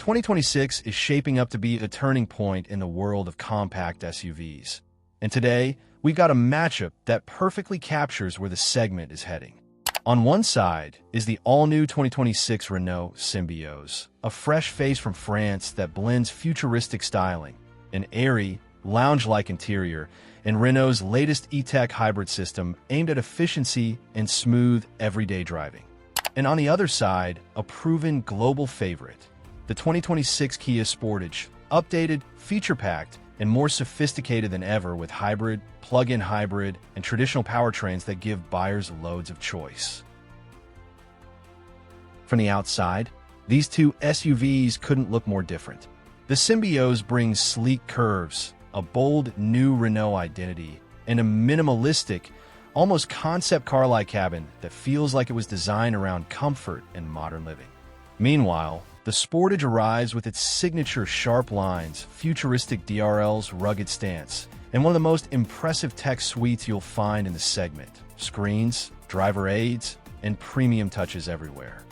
2026 is shaping up to be a turning point in the world of compact SUVs. And today, we've got a matchup that perfectly captures where the segment is heading. On one side is the all-new 2026 Renault Symbioz, a fresh face from France that blends futuristic styling, an airy, lounge-like interior, and Renault's latest e-tech hybrid system aimed at efficiency and smooth, everyday driving. And on the other side, a proven global favorite, the 2026 Kia Sportage, updated, feature-packed, and more sophisticated than ever with hybrid, plug-in hybrid, and traditional powertrains that give buyers loads of choice. From the outside, these two SUVs couldn't look more different. The Symbioz brings sleek curves, a bold new Renault identity, and a minimalistic, almost concept car-like cabin that feels like it was designed around comfort and modern living. Meanwhile, the Sportage arrives with its signature sharp lines, futuristic DRL's rugged stance, and one of the most impressive tech suites you'll find in the segment: screens, driver aids, and premium touches everywhere.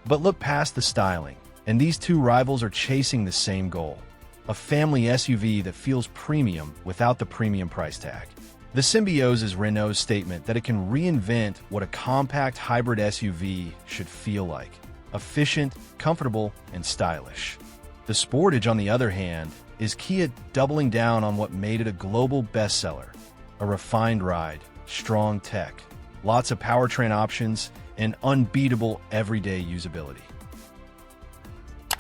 But look past the styling, and these two rivals are chasing the same goal: a family SUV that feels premium without the premium price tag. The Symbioz is Renault's statement that it can reinvent what a compact hybrid SUV should feel like: efficient, comfortable, and stylish. The Sportage, on the other hand, is Kia doubling down on what made it a global bestseller: a refined ride, strong tech, lots of powertrain options, and unbeatable everyday usability.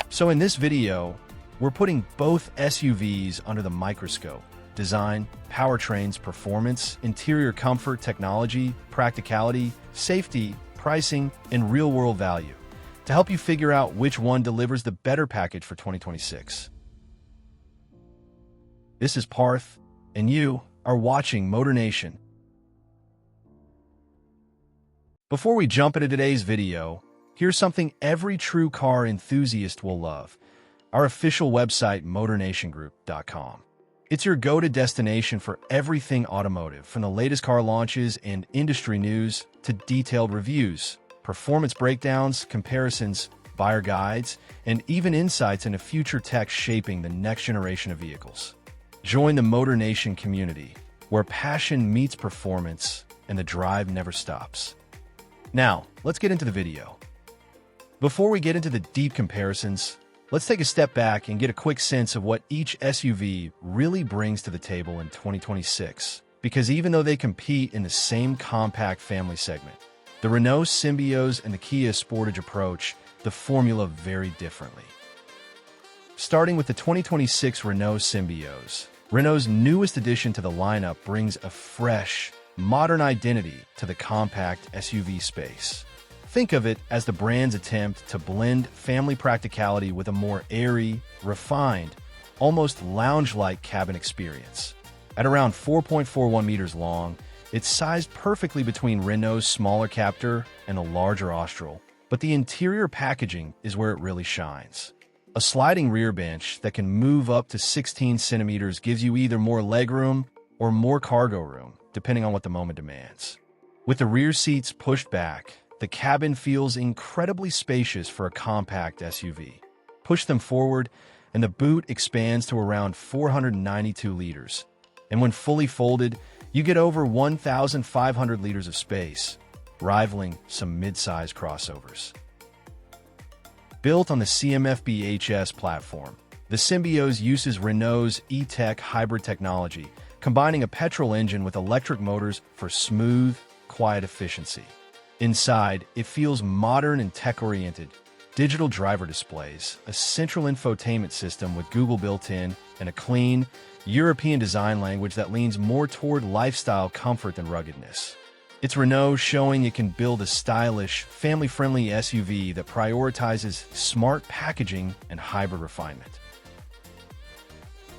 So in this video, we're putting both SUVs under the microscope: design, powertrains, performance, interior comfort, technology, practicality, safety, pricing, and real-world value, to help you figure out which one delivers the better package for 2026. This is Parth, and you are watching MotorNation. Before we jump into today's video, here's something every true car enthusiast will love: our official website, MotorNationGroup.com. It's your go-to destination for everything automotive, from the latest car launches and industry news to detailed reviews, performance breakdowns, comparisons, buyer guides, and even insights into future tech shaping the next generation of vehicles. Join the MotorNation community, where passion meets performance and the drive never stops. Now, let's get into the video. Before we get into the deep comparisons, let's take a step back and get a quick sense of what each SUV really brings to the table in 2026. Because even though they compete in the same compact family segment, the Renault Symbioz and the Kia Sportage approach the formula very differently. Starting with the 2026 Renault Symbioz, Renault's newest addition to the lineup brings a fresh, modern identity to the compact SUV space. Think of it as the brand's attempt to blend family practicality with a more airy, refined, almost lounge-like cabin experience. At around 4.41 meters long, it's sized perfectly between Renault's smaller Captur and a larger Austral, but the interior packaging is where it really shines. A sliding rear bench that can move up to 16 centimeters gives you either more legroom or more cargo room, depending on what the moment demands. With the rear seats pushed back, the cabin feels incredibly spacious for a compact SUV. Push them forward, and the boot expands to around 492 liters. And when fully folded, you get over 1,500 liters of space, rivaling some mid-size crossovers. Built on the CMF-B HS platform, the Symbioz uses Renault's e-tech hybrid technology, combining a petrol engine with electric motors for smooth, quiet efficiency. Inside, it feels modern and tech-oriented. Digital driver displays, a central infotainment system with Google built-in, and a clean, European design language that leans more toward lifestyle comfort than ruggedness. It's Renault showing it can build a stylish, family-friendly SUV that prioritizes smart packaging and hybrid refinement.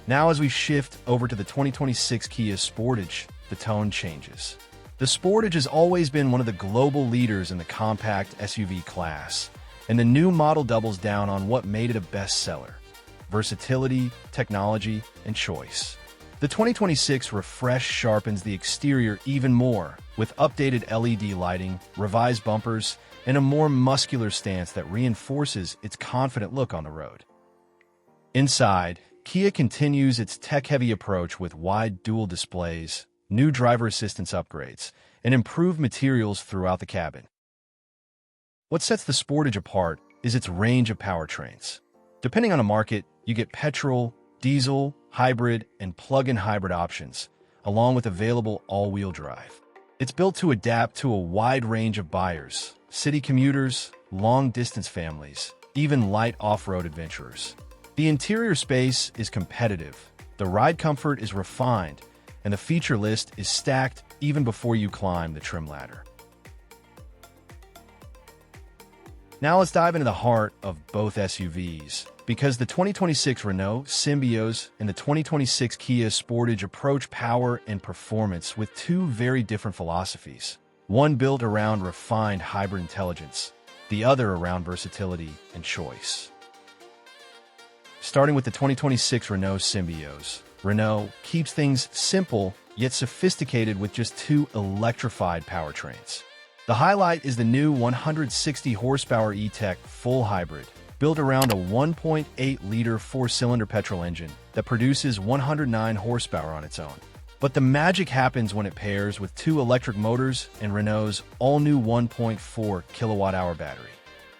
Now, as we shift over to the 2026 Kia Sportage, the tone changes. The Sportage has always been one of the global leaders in the compact SUV class, and the new model doubles down on what made it a bestseller: versatility, technology, and choice. The 2026 refresh sharpens the exterior even more, with updated LED lighting, revised bumpers, and a more muscular stance that reinforces its confident look on the road. Inside, Kia continues its tech-heavy approach with wide dual displays, new driver assistance upgrades, and improved materials throughout the cabin. What sets the Sportage apart is its range of powertrains. Depending on the market, you get petrol, diesel, hybrid, and plug-in hybrid options, along with available all-wheel drive. It's built to adapt to a wide range of buyers, city commuters, long-distance families, even light off-road adventurers. The interior space is competitive, the ride comfort is refined, and the feature list is stacked even before you climb the trim ladder. Now let's dive into the heart of both SUVs, because the 2026 Renault Symbioz and the 2026 Kia Sportage approach power and performance with two very different philosophies. One built around refined hybrid intelligence, the other around versatility and choice. Starting with the 2026 Renault Symbioz, Renault keeps things simple yet sophisticated with just two electrified powertrains. The highlight is the new 160 horsepower E-Tech full hybrid, built around a 1.8-liter four-cylinder petrol engine that produces 109 horsepower on its own. But the magic happens when it pairs with two electric motors and Renault's all-new 1.4 kilowatt-hour battery.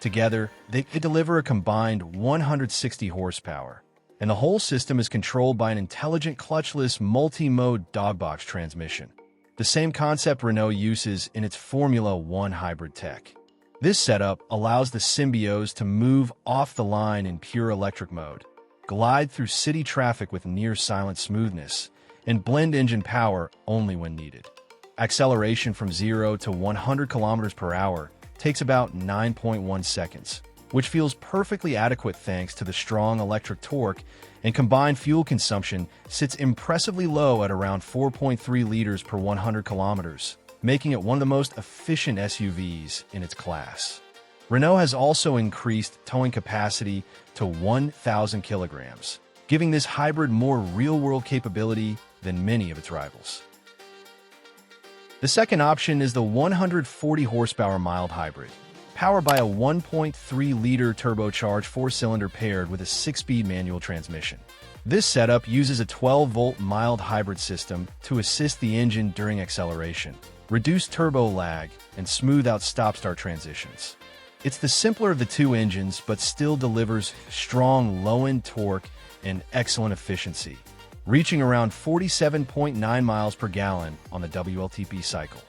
Together, they deliver a combined 160 horsepower, and the whole system is controlled by an intelligent clutchless multi-mode dogbox transmission, the same concept Renault uses in its Formula One hybrid tech. This setup allows the Symbioz to move off the line in pure electric mode, glide through city traffic with near-silent smoothness, and blend engine power only when needed. Acceleration from 0 to 100 kilometers per hour takes about 9.1 seconds, which feels perfectly adequate thanks to the strong electric torque, and combined fuel consumption sits impressively low at around 4.3 liters per 100 kilometers, making it one of the most efficient SUVs in its class. Renault has also increased towing capacity to 1,000 kilograms, giving this hybrid more real-world capability than many of its rivals. The second option is the 140 horsepower mild hybrid, powered by a 1.3-liter turbocharged four-cylinder paired with a 6-speed manual transmission. This setup uses a 12-volt mild hybrid system to assist the engine during acceleration, reduce turbo lag, and smooth out stop-start transitions. It's the simpler of the two engines, but still delivers strong low-end torque and excellent efficiency, reaching around 47.9 miles per gallon on the WLTP cycle.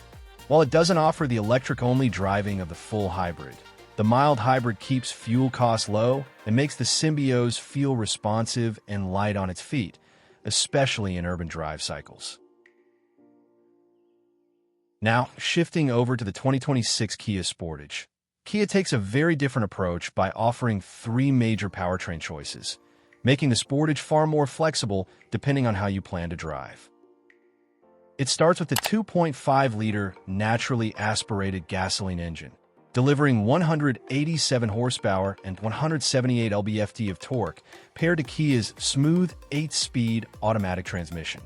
While it doesn't offer the electric-only driving of the full hybrid, the mild hybrid keeps fuel costs low and makes the Symbioz feel responsive and light on its feet, especially in urban drive cycles. Now, shifting over to the 2026 Kia Sportage. Kia takes a very different approach by offering three major powertrain choices, making the Sportage far more flexible depending on how you plan to drive. It starts with the 2.5-liter naturally aspirated gasoline engine, delivering 187 horsepower and 178 lb-ft of torque, paired to Kia's smooth 8-speed automatic transmission.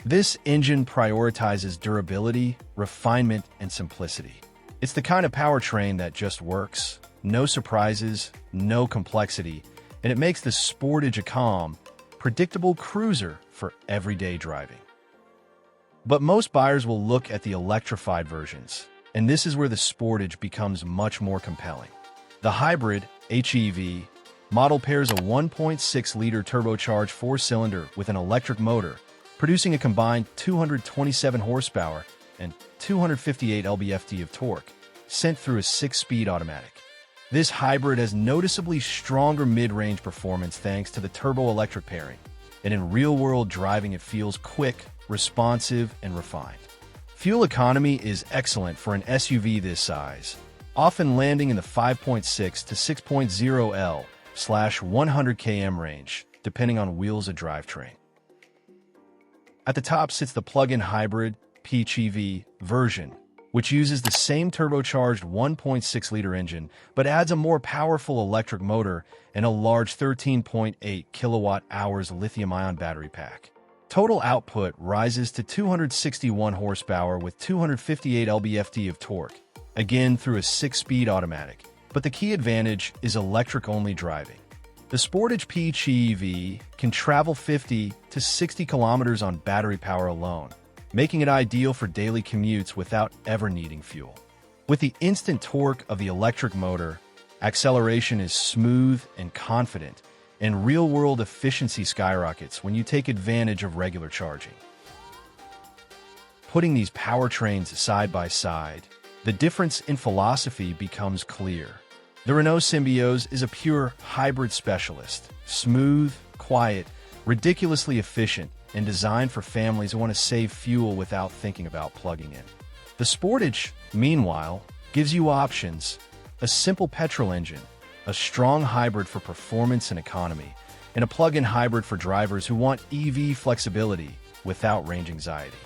This engine prioritizes durability, refinement, and simplicity. It's the kind of powertrain that just works, no surprises, no complexity, and it makes the Sportage a calm, predictable cruiser for everyday driving. But most buyers will look at the electrified versions, and this is where the Sportage becomes much more compelling. The hybrid, HEV, model pairs a 1.6-liter turbocharged four-cylinder with an electric motor, producing a combined 227 horsepower and 258 lb-ft of torque, sent through a 6-speed automatic. This hybrid has noticeably stronger mid-range performance thanks to the turbo-electric pairing, and in real-world driving it feels quick, responsive, and refined. Fuel economy is excellent for an SUV this size, often landing in the 5.6 to 6.0 L/100 km range, depending on wheels of drivetrain. At the top sits the plug-in hybrid PHEV version, which uses the same turbocharged 1.6-liter engine, but adds a more powerful electric motor and a large 13.8 kilowatt-hours lithium-ion battery pack. Total output rises to 261 horsepower with 258 lb-ft of torque, again through a 6-speed automatic. But the key advantage is electric-only driving. The Sportage PHEV can travel 50 to 60 kilometers on battery power alone, making it ideal for daily commutes without ever needing fuel. With the instant torque of the electric motor, acceleration is smooth and confident, and real-world efficiency skyrockets when you take advantage of regular charging. Putting these powertrains side by side, the difference in philosophy becomes clear. The Renault Symbioz is a pure hybrid specialist, smooth, quiet, ridiculously efficient, and designed for families who want to save fuel without thinking about plugging in. The Sportage, meanwhile, gives you options: a simple petrol engine, a strong hybrid for performance and economy, and a plug-in hybrid for drivers who want EV flexibility without range anxiety.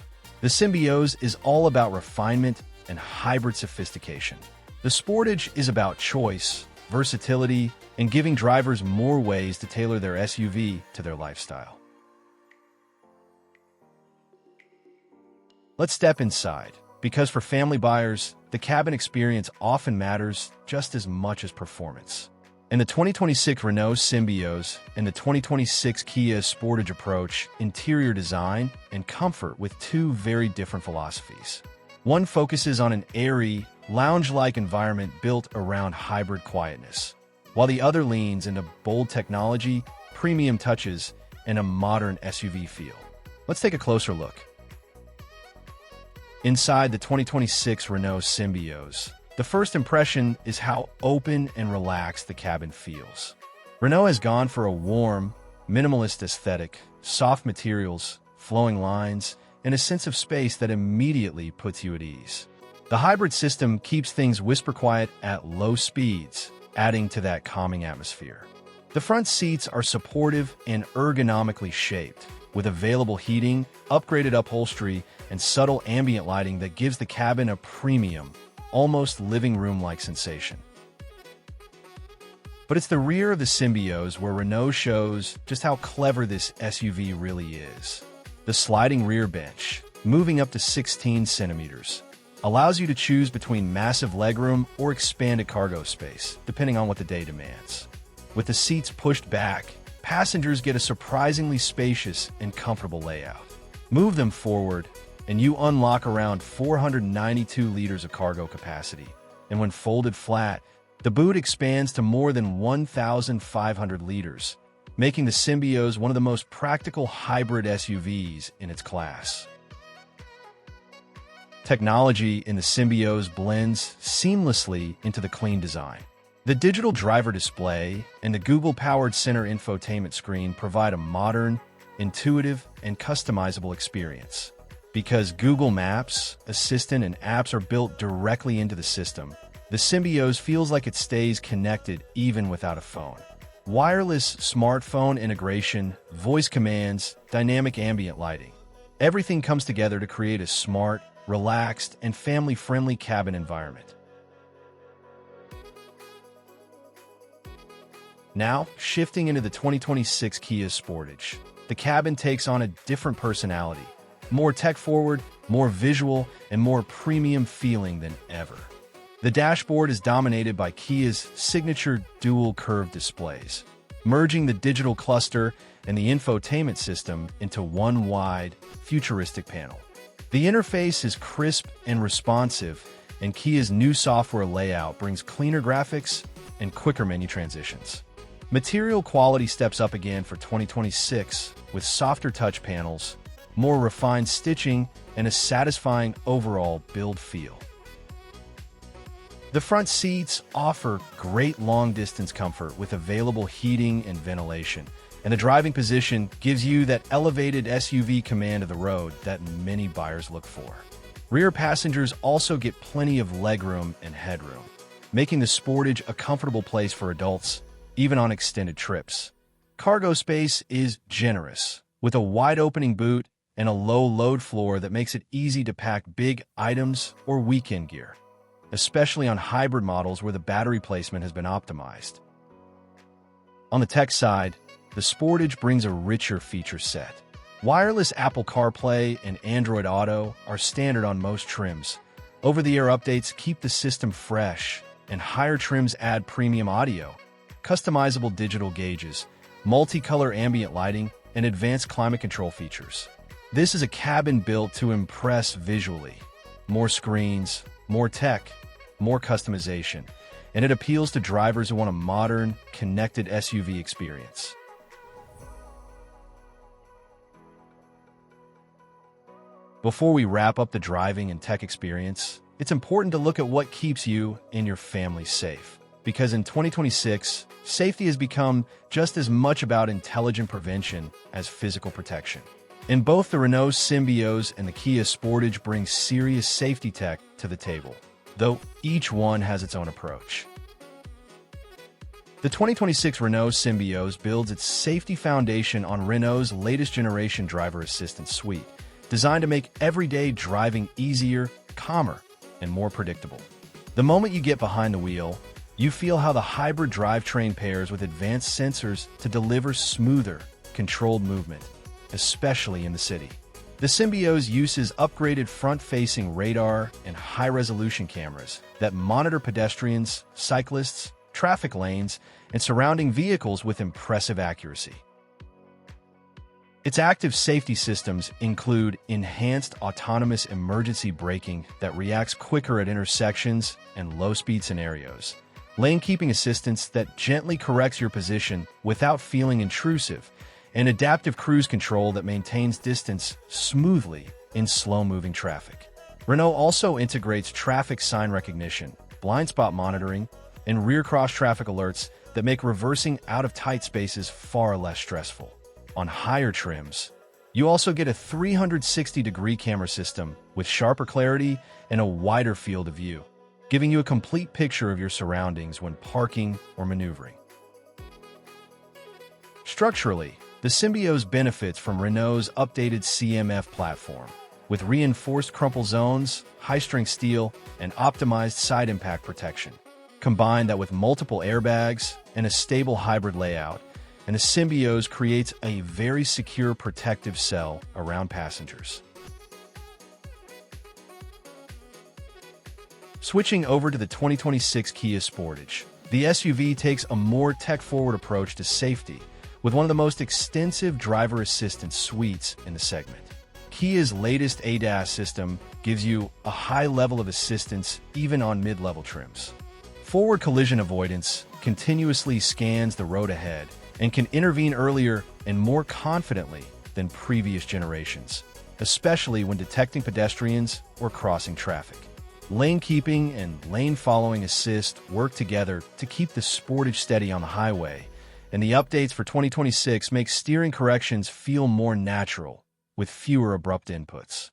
The Symbioz is all about refinement and hybrid sophistication. The Sportage is about choice, versatility, and giving drivers more ways to tailor their SUV to their lifestyle. Let's step inside, because for family buyers, the cabin experience often matters just as much as performance. In the 2026 Renault Symbioz and the 2026 Kia Sportage approach interior design and comfort with two very different philosophies. One focuses on an airy, lounge-like environment built around hybrid quietness, while the other leans into bold technology, premium touches, and a modern SUV feel. Let's take a closer look. Inside the 2026 Renault Symbioz, the first impression is how open and relaxed the cabin feels. Renault has gone for a warm, minimalist aesthetic, soft materials, flowing lines, and a sense of space that immediately puts you at ease. The hybrid system keeps things whisper quiet at low speeds, adding to that calming atmosphere. The front seats are supportive and ergonomically shaped, with available heating, upgraded upholstery, and subtle ambient lighting that gives the cabin a premium, almost living room-like sensation. But it's the rear of the Symbioz where Renault shows just how clever this SUV really is. The sliding rear bench, moving up to 16 centimeters, allows you to choose between massive legroom or expanded cargo space, depending on what the day demands. With the seats pushed back, passengers get a surprisingly spacious and comfortable layout. Move them forward, and you unlock around 492 liters of cargo capacity. And when folded flat, the boot expands to more than 1,500 liters, making the Symbioz one of the most practical hybrid SUVs in its class. Technology in the Symbioz blends seamlessly into the clean design. The digital driver display and the Google-powered center infotainment screen provide a modern, intuitive, and customizable experience. Because Google Maps, Assistant, and apps are built directly into the system, the Symbioz feels like it stays connected even without a phone. Wireless smartphone integration, voice commands, dynamic ambient lighting. Everything comes together to create a smart, relaxed, and family-friendly cabin environment. Now, shifting into the 2026 Kia Sportage, the cabin takes on a different personality, more tech-forward, more visual, and more premium feeling than ever. The dashboard is dominated by Kia's signature dual-curved displays, merging the digital cluster and the infotainment system into one wide, futuristic panel. The interface is crisp and responsive, and Kia's new software layout brings cleaner graphics and quicker menu transitions. Material quality steps up again for 2026 with softer touch panels, more refined stitching, and a satisfying overall build feel. The front seats offer great long-distance comfort with available heating and ventilation, and the driving position gives you that elevated SUV command of the road that many buyers look for. Rear passengers also get plenty of legroom and headroom, making the Sportage a comfortable place for adults, even on extended trips. Cargo space is generous, with a wide-opening boot and a low load floor that makes it easy to pack big items or weekend gear, especially on hybrid models where the battery placement has been optimized. On the tech side, the Sportage brings a richer feature set. Wireless Apple CarPlay and Android Auto are standard on most trims, Over-the-air updates keep the system fresh, and higher trims add premium audio, customizable digital gauges, multicolor ambient lighting, and advanced climate control features. This is a cabin built to impress visually. More screens, more tech, more customization, and it appeals to drivers who want a modern, connected SUV experience. Before we wrap up the driving and tech experience, it's important to look at what keeps you and your family safe. Because in 2026, safety has become just as much about intelligent prevention as physical protection. In both the Renault Symbioz and the Kia Sportage bring serious safety tech to the table, though each one has its own approach. The 2026 Renault Symbioz builds its safety foundation on Renault's latest generation driver assistance suite, designed to make everyday driving easier, calmer, and more predictable. The moment you get behind the wheel, you feel how the hybrid drivetrain pairs with advanced sensors to deliver smoother, controlled movement, especially in the city. The Symbioz uses upgraded front-facing radar and high-resolution cameras that monitor pedestrians, cyclists, traffic lanes, and surrounding vehicles with impressive accuracy. Its active safety systems include enhanced autonomous emergency braking that reacts quicker at intersections and low-speed scenarios, lane-keeping assistance that gently corrects your position without feeling intrusive, and adaptive cruise control that maintains distance smoothly in slow-moving traffic. Renault also integrates traffic sign recognition, blind spot monitoring, and rear cross-traffic alerts that make reversing out of tight spaces far less stressful. On higher trims, you also get a 360-degree camera system with sharper clarity and a wider field of view, giving you a complete picture of your surroundings when parking or maneuvering. Structurally, the Symbioz benefits from Renault's updated CMF platform, with reinforced crumple zones, high-strength steel, and optimized side impact protection. Combine that with multiple airbags and a stable hybrid layout, and the Symbioz creates a very secure protective cell around passengers. Switching over to the 2026 Kia Sportage, the SUV takes a more tech-forward approach to safety, with one of the most extensive driver assistance suites in the segment. Kia's latest ADAS system gives you a high level of assistance even on mid-level trims. Forward collision avoidance continuously scans the road ahead and can intervene earlier and more confidently than previous generations, especially when detecting pedestrians or crossing traffic. Lane keeping and lane following assist work together to keep the Sportage steady on the highway, and the updates for 2026 make steering corrections feel more natural, with fewer abrupt inputs.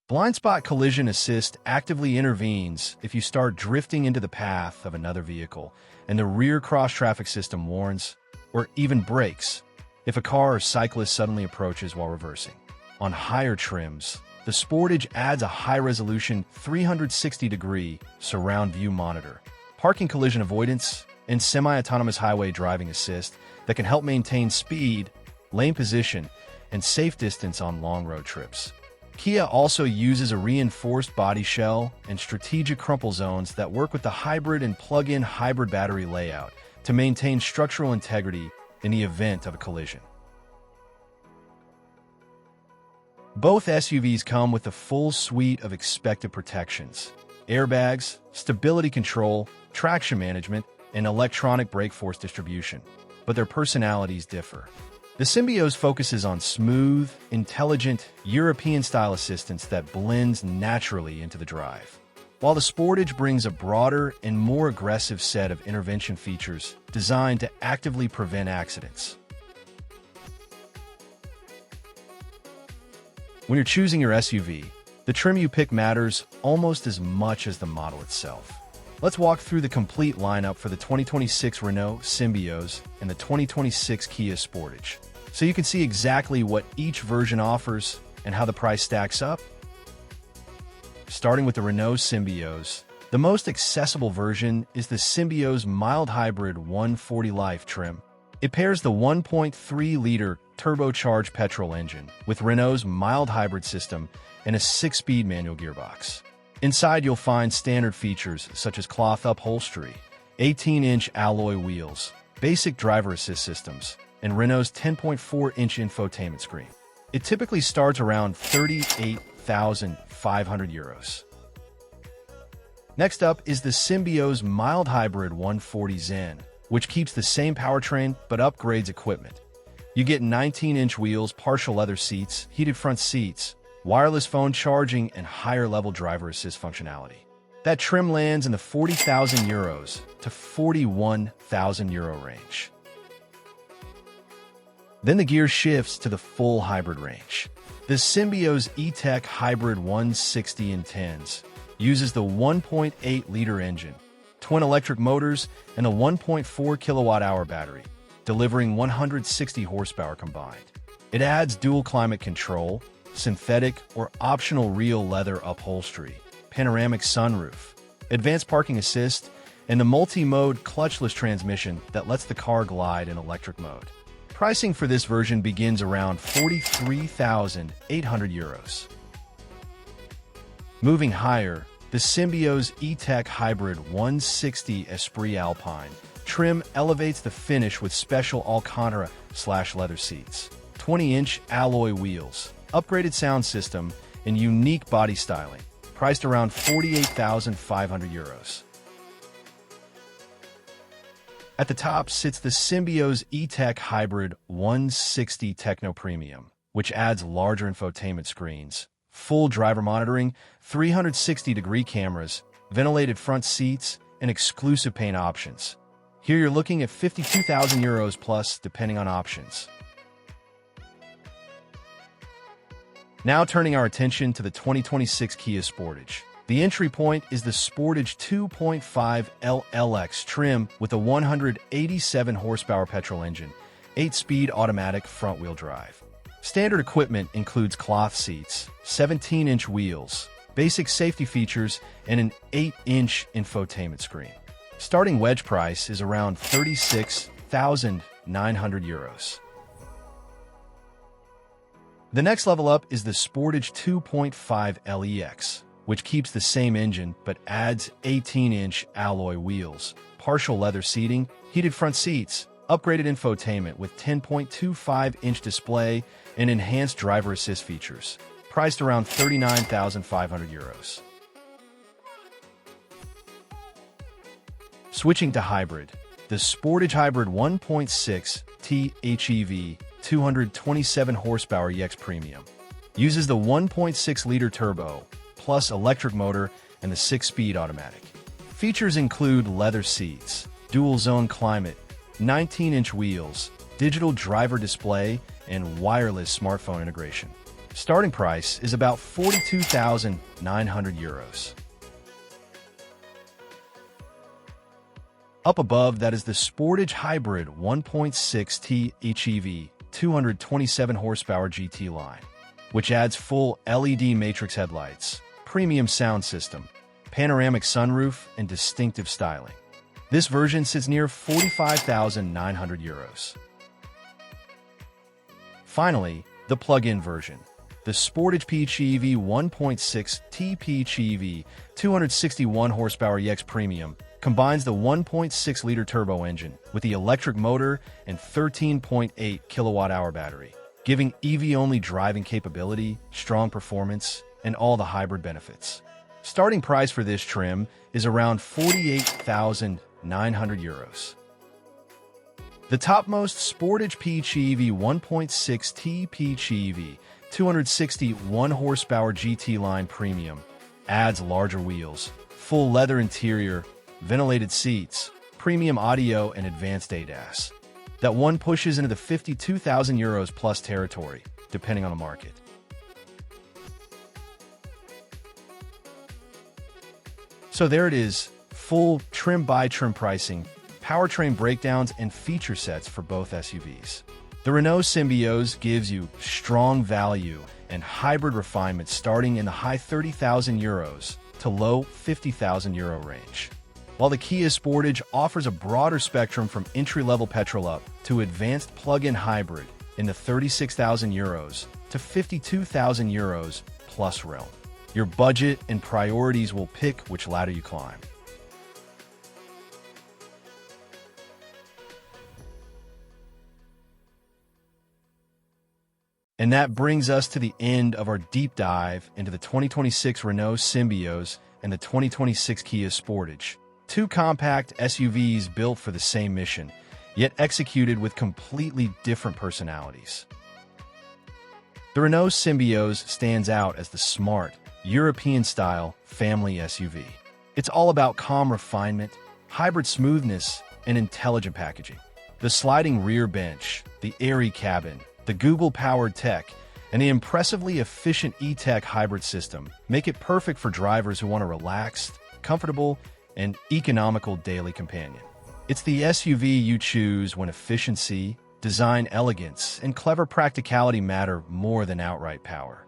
Blind spot collision assist actively intervenes if you start drifting into the path of another vehicle, and the rear cross-traffic system warns, or even brakes, if a car or cyclist suddenly approaches while reversing. On higher trims, the Sportage adds a high-resolution 360-degree surround view monitor, parking collision avoidance, and semi-autonomous highway driving assist that can help maintain speed, lane position, and safe distance on long road trips. Kia also uses a reinforced body shell and strategic crumple zones that work with the hybrid and plug-in hybrid battery layout to maintain structural integrity in the event of a collision. Both SUVs come with a full suite of expected protections: airbags, stability control, traction management, and electronic brake force distribution, but their personalities differ. The Symbioz focuses on smooth, intelligent, European-style assistance that blends naturally into the drive, while the Sportage brings a broader and more aggressive set of intervention features designed to actively prevent accidents. When you're choosing your SUV, the trim you pick matters almost as much as the model itself. Let's walk through the complete lineup for the 2026 Renault Symbioz and the 2026 Kia Sportage, so you can see exactly what each version offers and how the price stacks up. Starting with the Renault Symbioz, the most accessible version is the Symbioz Mild Hybrid 140 Life trim. It pairs the 1.3-liter turbocharged petrol engine with Renault's mild hybrid system and a 6-speed manual gearbox. Inside you'll find standard features such as cloth upholstery, 18-inch alloy wheels, basic driver assist systems, and Renault's 10.4-inch infotainment screen. It typically starts around €38,500. Next up is the Symbioz mild hybrid 140 Zen, which keeps the same powertrain but upgrades equipment. You get 19-inch wheels, partial leather seats, heated front seats, wireless phone charging, and higher-level driver assist functionality. That trim lands in the €40,000 to €41,000 range. Then the gear shifts to the full hybrid range. The Symbioz E-Tech Hybrid 160 in 10s uses the 1.8-liter engine, twin electric motors, and a 1.4 kilowatt-hour battery, delivering 160 horsepower combined. It adds dual climate control, synthetic or optional real leather upholstery, panoramic sunroof, advanced parking assist, and the multi-mode clutchless transmission that lets the car glide in electric mode. Pricing for this version begins around €43,800. Moving higher, the Symbioz E-Tech Hybrid 160 Esprit Alpine trim elevates the finish with special Alcantara/leather seats, 20-inch alloy wheels, upgraded sound system, and unique body styling, priced around €48,500. At the top sits the Symbioz E-Tech Hybrid 160 Techno Premium, which adds larger infotainment screens, full driver monitoring, 360-degree cameras, ventilated front seats, and exclusive paint options. Here you're looking at €52,000 plus, depending on options. Now turning our attention to the 2026 Kia Sportage. The entry point is the Sportage 2.5 LLX trim with a 187 horsepower petrol engine, 8-speed automatic front-wheel drive. Standard equipment includes cloth seats, 17-inch wheels, basic safety features, and an 8-inch infotainment screen. Starting wedge price is around €36,900. The next level up is the Sportage 2.5 LEX, which keeps the same engine but adds 18-inch alloy wheels, partial leather seating, heated front seats, upgraded infotainment with 10.25-inch display, and enhanced driver assist features, priced around €39,500. Switching to hybrid, the Sportage Hybrid 1.6 THEV 227 horsepower EX Premium uses the 1.6-liter turbo plus electric motor and the 6-speed automatic. Features include leather seats, dual-zone climate, 19-inch wheels, digital driver display, and wireless smartphone integration. Starting price is about €42,900. Up above that is the Sportage Hybrid 1.6 THEV 227 horsepower GT line, which adds full LED matrix headlights, premium sound system, panoramic sunroof, and distinctive styling. This version sits near €45,900. Finally, the plug-in version. The Sportage PHEV 1.6 TPHEV 261 horsepower EX Premium combines the 1.6-liter turbo engine with the electric motor and 13.8 kilowatt-hour battery, giving EV-only driving capability, strong performance, and all the hybrid benefits. Starting price for this trim is around €48,900. The topmost Sportage PHEV 1.6 T PHEV 261 horsepower GT line Premium adds larger wheels, full leather interior, ventilated seats, premium audio, and advanced ADAS. That one pushes into the €52,000 plus territory, depending on the market. So there it is, full trim-by-trim pricing, powertrain breakdowns, and feature sets for both SUVs. The Renault Symbioz gives you strong value and hybrid refinement starting in the high €30,000 to low €50,000 range, while the Kia Sportage offers a broader spectrum from entry-level petrol up to advanced plug-in hybrid in the 36,000 euros to 52,000 euros plus realm. Your budget and priorities will pick which ladder you climb. And that brings us to the end of our deep dive into the 2026 Renault Symbioz and the 2026 Kia Sportage, two compact SUVs built for the same mission, yet executed with completely different personalities. The Renault Symbioz stands out as the smart, European-style family SUV. It's all about calm refinement, hybrid smoothness, and intelligent packaging. The sliding rear bench, the airy cabin, the Google-powered tech, and the impressively efficient e-tech hybrid system make it perfect for drivers who want a relaxed, comfortable, and economical daily companion. It's the SUV you choose when efficiency, design elegance, and clever practicality matter more than outright power.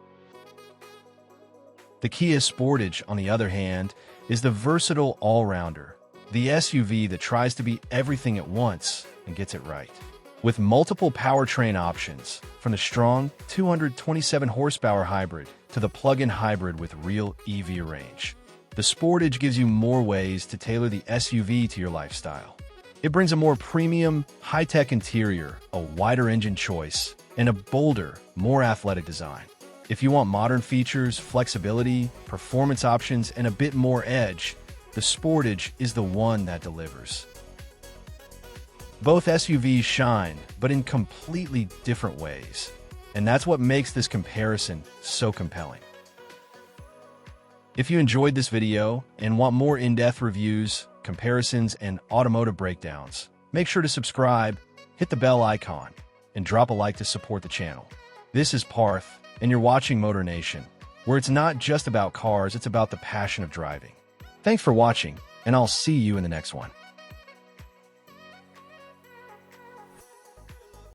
The Kia Sportage, on the other hand, is the versatile all-rounder, the SUV that tries to be everything at once and gets it right. With multiple powertrain options, from the strong 227 horsepower hybrid to the plug-in hybrid with real EV range, the Sportage gives you more ways to tailor the SUV to your lifestyle. It brings a more premium, high-tech interior, a wider engine choice, and a bolder, more athletic design. If you want modern features, flexibility, performance options, and a bit more edge, the Sportage is the one that delivers. Both SUVs shine, but in completely different ways. And that's what makes this comparison so compelling. If you enjoyed this video and want more in-depth reviews, comparisons, and automotive breakdowns, make sure to subscribe, hit the bell icon, and drop a like to support the channel. This is Parth, and you're watching MotorNation, where it's not just about cars, it's about the passion of driving. Thanks for watching, and I'll see you in the next one.